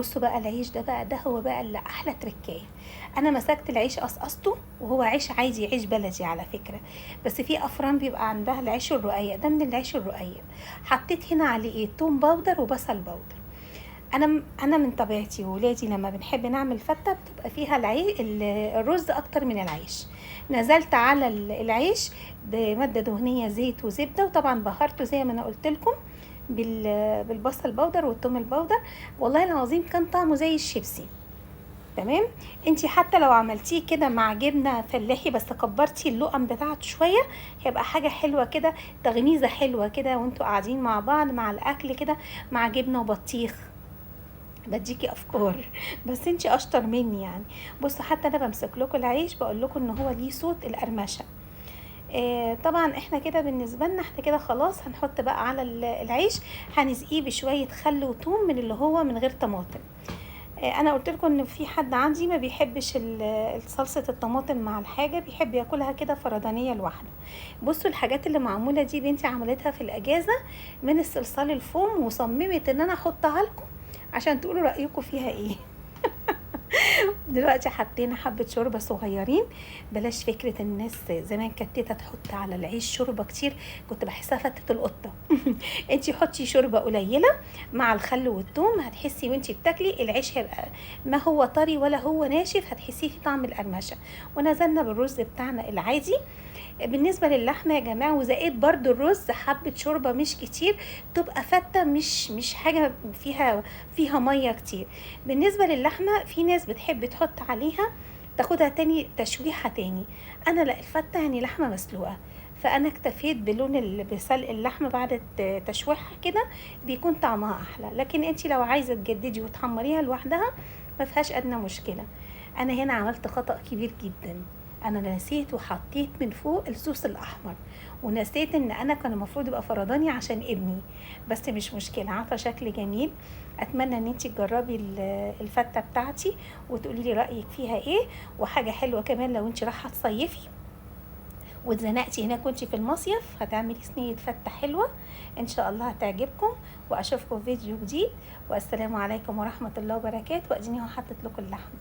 بصوا بقى العيش ده بقى، ده هو بقى اللي احلى تركايه. انا مسكت العيش قصقصته، وهو عيش عادي، عيش بلدي على فكره، بس في افران بيبقى عندها العيش الرقيق، ده من العيش الرقيق. حطيت هنا عليه ايه، توم باودر وبصل باودر. انا من طبيعتي وولادي لما بنحب نعمل فته بتبقى فيها الرز اكتر من العيش. نزلت على العيش بماده دهنيه، زيت وزبده، وطبعا بهرته زي ما انا قلت لكم بالبصل باودر والثوم الباودر. والله العظيم كان طعمه زي الشيبسي. تمام. انتي حتى لو عملتيه كده مع جبنه فلاحي بس كبرتي اللقم بتاعته شويه، هيبقى حاجه حلوه كده، تغميزه حلوه كده وانتوا قاعدين مع بعض مع الاكل كده، مع جبنه وبطيخ. بديكي افكار بس انتي اشطر مني يعني. بصوا حتى انا بمسك لكم العيش بقول لكم ان هو ليه صوت القرمشه. طبعا احنا كده بالنسبه لنا احنا كده خلاص. هنحط بقى على العيش، هنسقيه بشويه خل وثوم من اللي هو من غير طماطم. انا قلت لكم ان في حد عندي ما بيحبش صلصه الطماطم مع الحاجه، بيحب ياكلها كده فردانيه لوحده. بصوا الحاجات اللي معموله دي بنتي عملتها في الاجازه من الصلصال الفوم، وصممت ان انا احطها لكم عشان تقولوا رايكم فيها ايه. دلوقتي حطينا حبة شوربة صغيرين. بلاش فكرة الناس زمان كانت تيتا تحط على العيش شوربة كتير، كنت بحسها فتة القطة. انتي حطي شوربة قليلة مع الخل والثوم، هتحسي وانتي بتاكلي العيش هيبقى ما هو طري ولا هو ناشف، هتحسيه في طعم القرمشة. ونزلنا بالرز بتاعنا العادي. بالنسبه للحمه يا جماعه، وزائد برضو الرز حبه شوربه مش كتير، تبقى فته، مش حاجه فيها ميه كتير. بالنسبه للحمه في ناس بتحب تحط عليها تاخدها تاني تشويحه تاني. انا لا، الفته يعني لحمه مسلوقه، فانا اكتفيت بسلق اللحمه بعد تشويحها كده، بيكون طعمها احلى. لكن انتي لو عايزه تجددي وتحمريها لوحدها ما فيهاش ادنى مشكله. انا هنا عملت خطأ كبير جدا، انا نسيت وحطيت من فوق الصوص الاحمر، ونسيت ان انا كان المفروض يبقى فرداني عشان ابني. بس مش مشكله، عطى شكل جميل. اتمنى ان انتي تجربي الفته بتاعتي وتقولي لي رايك فيها ايه. وحاجه حلوه كمان، لو انتي رايحه تصيفي واتزنقتي هناك وانتي في المصيف، هتعملي صينيه فته حلوه ان شاء الله هتعجبكم. واشوفكم في فيديو جديد، والسلام عليكم ورحمه الله وبركاته. واديني اهو حطيت لكم اللحمه.